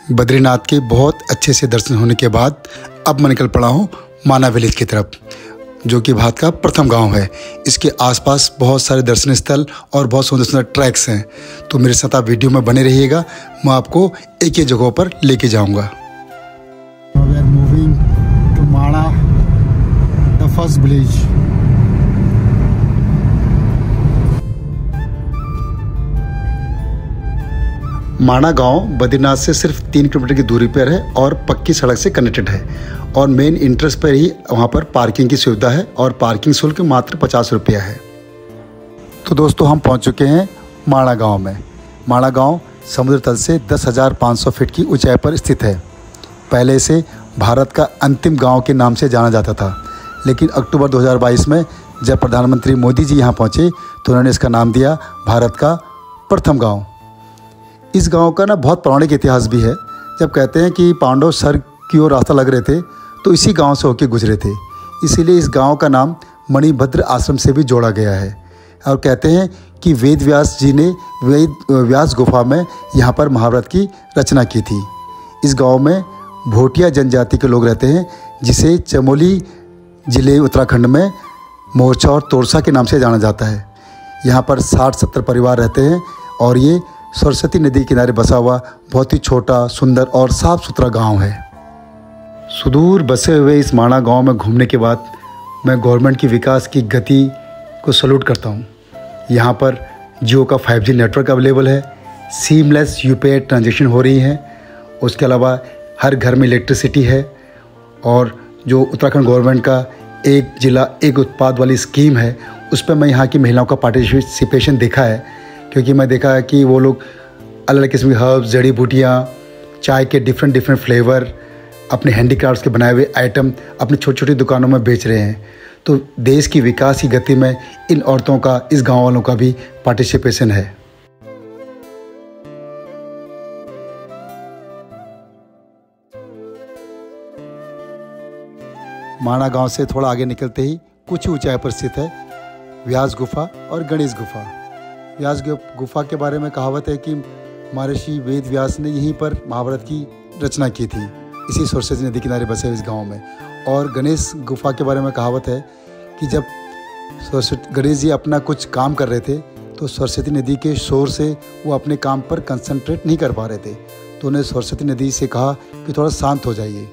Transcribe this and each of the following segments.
बद्रीनाथ के बहुत अच्छे से दर्शन होने के बाद अब मैं निकल पड़ा हूँ माना विलेज की तरफ, जो कि भारत का प्रथम गांव है। इसके आसपास बहुत सारे दर्शनीय स्थल और बहुत सुंदर सुंदर ट्रैक्स हैं। तो मेरे साथ आप वीडियो में बने रहिएगा, मैं आपको एक एक जगहों पर लेके जाऊंगा। वी आर मूविंग टू माना, द फर्स्ट विलेज। माना गांव बद्रीनाथ से सिर्फ 3 किलोमीटर की दूरी पर है और पक्की सड़क से कनेक्टेड है और मेन इंट्रेंस पर ही वहां पर पार्किंग की सुविधा है और पार्किंग शुल्क मात्र 50 रुपया है। तो दोस्तों, हम पहुंच चुके हैं माना गांव में। माना गांव समुद्र तल से 10,500 फीट की ऊंचाई पर स्थित है। पहले इसे भारत का अंतिम गाँव के नाम से जाना जाता था, लेकिन अक्टूबर 2022 में जब प्रधानमंत्री मोदी जी यहाँ पहुँचे तो उन्होंने इसका नाम दिया भारत का प्रथम गाँव। इस गांव का बहुत पौराणिक इतिहास भी है। जब कहते हैं कि पांडव स्वर्ग की ओर रास्ता लग रहे थे तो इसी गांव से होकर गुजरे थे, इसीलिए इस गांव का नाम मणिभद्र आश्रम से भी जोड़ा गया है। और कहते हैं कि वेद व्यास जी ने व्यास गुफा में यहाँ पर महाभारत की रचना की थी। इस गाँव में भोटिया जनजाति के लोग रहते हैं, जिसे चमोली ज़िले उत्तराखंड में मोर्चा और तोरसा के नाम से जाना जाता है। यहाँ पर 60-70 परिवार रहते हैं और ये सरस्वती नदी किनारे बसा हुआ बहुत ही छोटा, सुंदर और साफ सुथरा गांव है। सुदूर बसे हुए इस माना गांव में घूमने के बाद मैं गवर्नमेंट की विकास की गति को सैल्यूट करता हूं। यहां पर जियो का 5G नेटवर्क अवेलेबल है, सीमलेस यूपीआई ट्रांजेक्शन हो रही है। उसके अलावा हर घर में इलेक्ट्रिसिटी है और जो उत्तराखंड गवर्नमेंट का एक जिला एक उत्पाद वाली स्कीम है, उस पर मैं यहाँ की महिलाओं का पार्टिसिपेशन देखा है। क्योंकि मैं देखा है कि वो लोग अलग अलग किस्म की हर्ब्स, जड़ी बूटियाँ, चाय के डिफरेंट फ्लेवर, अपने हैंडीक्राफ्ट्स के बनाए हुए आइटम अपनी छोटी छोटी दुकानों में बेच रहे हैं। तो देश की विकास की गति में इन औरतों का, इस गांव वालों का भी पार्टिसिपेशन है। माना गांव से थोड़ा आगे निकलते ही कुछ ऊंचाई पर स्थित है व्यास गुफा और गणेश गुफा। व्यास गुफा के बारे में कहावत है कि महर्षि वेद व्यास ने यहीं पर महाभारत की रचना की थी, इसी सरस्वती नदी किनारे बसे इस गांव में। और गणेश गुफा के बारे में कहावत है कि जब गणेश जी अपना कुछ काम कर रहे थे तो सरस्वती नदी के शोर से वो अपने काम पर कंसंट्रेट नहीं कर पा रहे थे, तो उन्हें सरस्वती नदी से कहा कि थोड़ा शांत हो जाइए।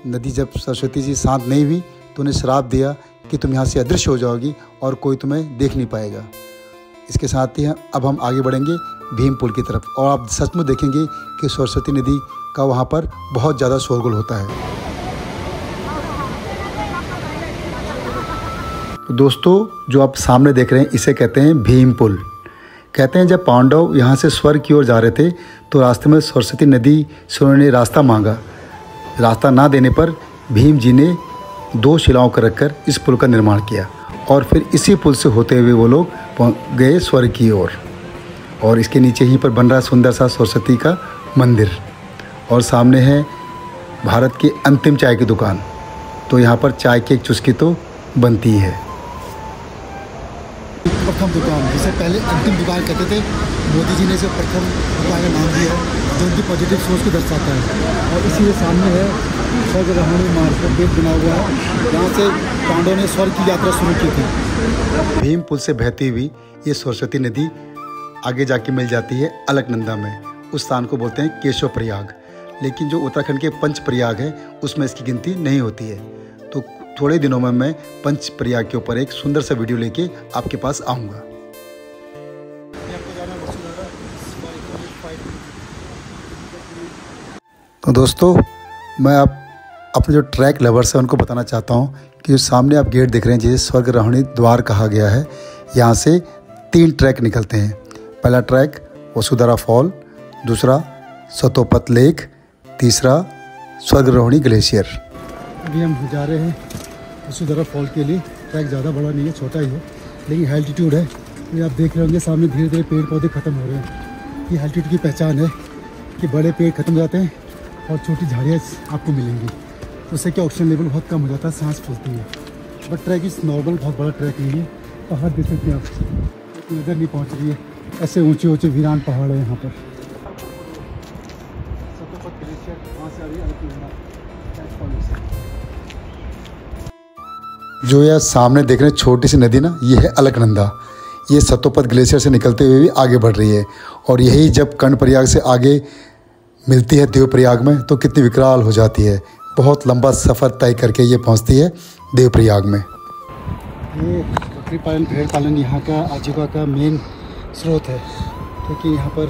नदी जब सरस्वती जी शांत नहीं हुई तो उन्हें श्राप दिया कि तुम यहाँ से अदृश्य हो जाओगी और कोई तुम्हें देख नहीं पाएगा। इसके साथ ही अब हम आगे बढ़ेंगे भीम पुल की तरफ और आप सचमुच देखेंगे कि सरस्वती नदी का वहाँ पर बहुत ज़्यादा शोरगुल होता है। तो दोस्तों, जो आप सामने देख रहे हैं इसे कहते हैं भीम पुल। कहते हैं जब पांडव यहाँ से स्वर्ग की ओर जा रहे थे तो रास्ते में सरस्वती नदी से उन्होंने रास्ता मांगा। रास्ता ना देने पर भीम जी ने 2 शिलाओं को रखकर इस पुल का निर्माण किया और फिर इसी पुल से होते हुए वो लोग गए स्वर्ग की ओर। और इसके नीचे ही पर बन रहा सुंदर सा सरस्वती का मंदिर और सामने है भारत की अंतिम चाय की दुकान। तो यहाँ पर चाय की एक चुस्की तो बनती है। प्रथम दुकान, जिसे पहले अंतिम दुकान कहते थे, मोदी जी ने जो प्रथम दुकान का नाम दिया है, जो उनकी पॉजिटिव सोच को दर्शाता है। और इसी के सामने है स्वर्ग रहणी मार्ग का गेट बना हुआ है, जहाँ से पांडवों ने स्वर्ग की यात्रा शुरू की थी। भीम पुल से बहती हुई ये सरस्वती नदी आगे जाके मिल जाती है अलकनंदा में। उस स्थान को बोलते हैं केशव प्रयाग, लेकिन जो उत्तराखंड के पंच प्रयाग है उसमें इसकी गिनती नहीं होती है। तो थोड़े दिनों में मैं पंच प्रयाग के ऊपर एक सुंदर सा वीडियो लेके आपके पास आऊँगा। तो दोस्तों, मैं आप अपने जो ट्रैक लवर्स हैं उनको बताना चाहता हूँ कि जो सामने आप गेट देख रहे हैं जिसे स्वर्ग रहणी द्वार कहा गया है, यहाँ से 3 ट्रैक निकलते हैं। पहला ट्रैक वसुधारा फॉल, दूसरा सतोपत लेक, तीसरा स्वर्ग रहणी ग्लेशियर। अभी हम जा रहे हैं वसुधारा फॉल के लिए। ट्रैक ज़्यादा बड़ा नहीं है, छोटा ही है, लेकिन एल्टीट्यूड है। ये आप देख रहे होंगे सामने धीरे धीरे पेड़ पौधे ख़त्म हो रहे हैं। ये एल्टीट्यूड की पहचान है कि बड़े पेड़ ख़त्म हो जाते हैं और छोटी झाड़ियाँ आपको मिलेंगी, उससे क्या ऑक्सीजन लेवल बहुत कम हो जाता है, सांस फूलती है। बट ट्रैक इस नॉर्मल बहुत बड़ा ट्रैक नहीं है। पहाड़ देख सकते हैं आप, नज़र नहीं पहुँच रही है, ऐसे ऊंचे ऊंचे वीरान पहाड़ है यहाँ पर। सतोपथ ग्लेशियर वहाँ से आ रही है अलकनंदा फॉल से। जो यह सामने देख रहे हैं छोटी सी नदी ना, ये है अलकनंदा। ये सतोपथ ग्लेशियर से निकलते हुए भी आगे बढ़ रही है और यही जब कर्णप्रयाग से आगे मिलती है देवप्रयाग में तो कितनी विकराल हो जाती है। बहुत लंबा सफ़र तय करके ये पहुंचती है देवप्रयाग में। ये बकरी पालन भेड़ पालन यहाँ का आजीविका का मेन स्रोत है, क्योंकि यहाँ पर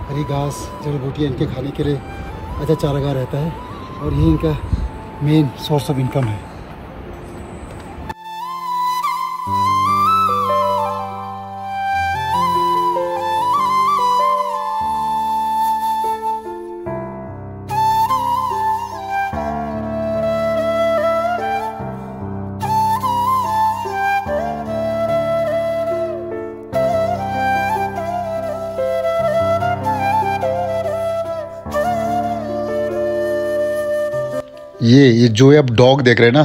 हरी घास जड़ी बूटियाँ इनके खाने के लिए अच्छा चारागाह रहता है और यही इनका मेन सोर्स ऑफ इनकम है। ये जो आप डॉग देख रहे हैं ना,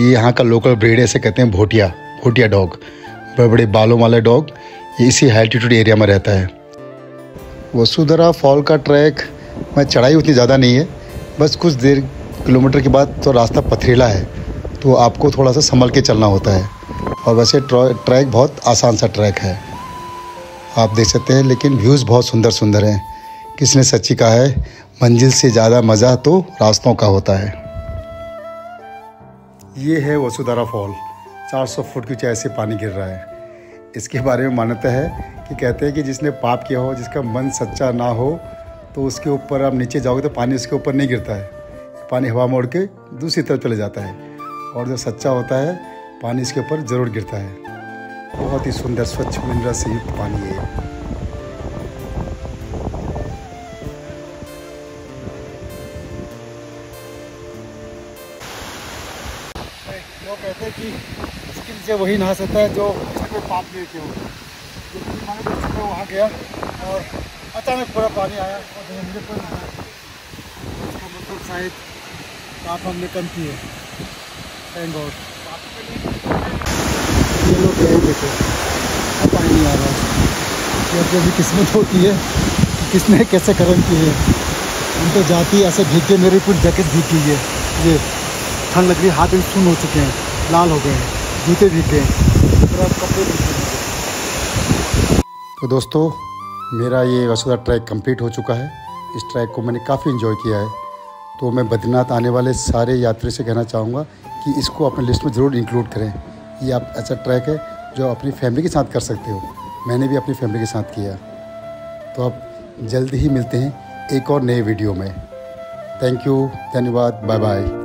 ये यहाँ का लोकल ब्रीड है, इसे कहते हैं भोटिया डॉग। बड़े बड़े बालों वाले डॉग, ये इसी एल्टीट्यूड एरिया में रहता है। वसुधरा फॉल का ट्रैक में चढ़ाई उतनी ज़्यादा नहीं है, बस कुछ देर किलोमीटर के बाद तो रास्ता पथरीला है, तो आपको थोड़ा सा संभल के चलना होता है। और वैसे ट्रैक बहुत आसान सा ट्रैक है, आप देख सकते हैं, लेकिन व्यूज़ बहुत सुंदर सुंदर हैं। किसने सच्ची कहा है, मंजिल से ज़्यादा मज़ा तो रास्तों का होता है। ये है वसुधारा फॉल, 400 फुट की ऊंचाई से पानी गिर रहा है। इसके बारे में मान्यता है कि कहते हैं कि जिसने पाप किया हो, जिसका मन सच्चा ना हो, तो उसके ऊपर आप नीचे जाओगे तो पानी उसके ऊपर नहीं गिरता है, पानी हवा मोड़ के दूसरी तरफ चले जाता है, और जो सच्चा होता है पानी इसके ऊपर ज़रूर गिरता है। बहुत ही सुंदर स्वच्छ मिनरल से युक्त पानी है। लोग कहते हैं कि इसके नीचे वही नहा सकता है जो इसके पाप नहीं किया हो। जो पानी देख सकते वहाँ गया और अचानक पूरा पानी आया और मुझे कोई नहा, इसका मतलब शायद पाप हमने कम किए। Thank God. ये लोग कहीं देखो अब पानी नहीं आ रहा है। जो भी किस्मत होती है, किसने कैसे कर्म किए हैं। हम तो जाती ऐसे भीग के, मेरी पूरी जैकेट भीग गई है, ये ठंड लग रही है, हाथ भी सुन्न हो चुके हैं, लाल हो गए हैं, जूते भीग गए, कपड़े भीग गए। तो दोस्तों, मेरा ये वसुधारा ट्रैक कंप्लीट हो चुका है। इस ट्रैक को मैंने काफ़ी एंजॉय किया है। तो मैं बद्रीनाथ आने वाले सारे यात्री से कहना चाहूँगा कि इसको अपने लिस्ट में ज़रूर इंक्लूड करें। ये आप ऐसा ट्रैक है जो अपनी फैमिली के साथ कर सकते हो। मैंने भी अपनी फैमिली के साथ किया। तो अब जल्द ही मिलते हैं एक और नए वीडियो में। थैंक यू, धन्यवाद, बाय बाय।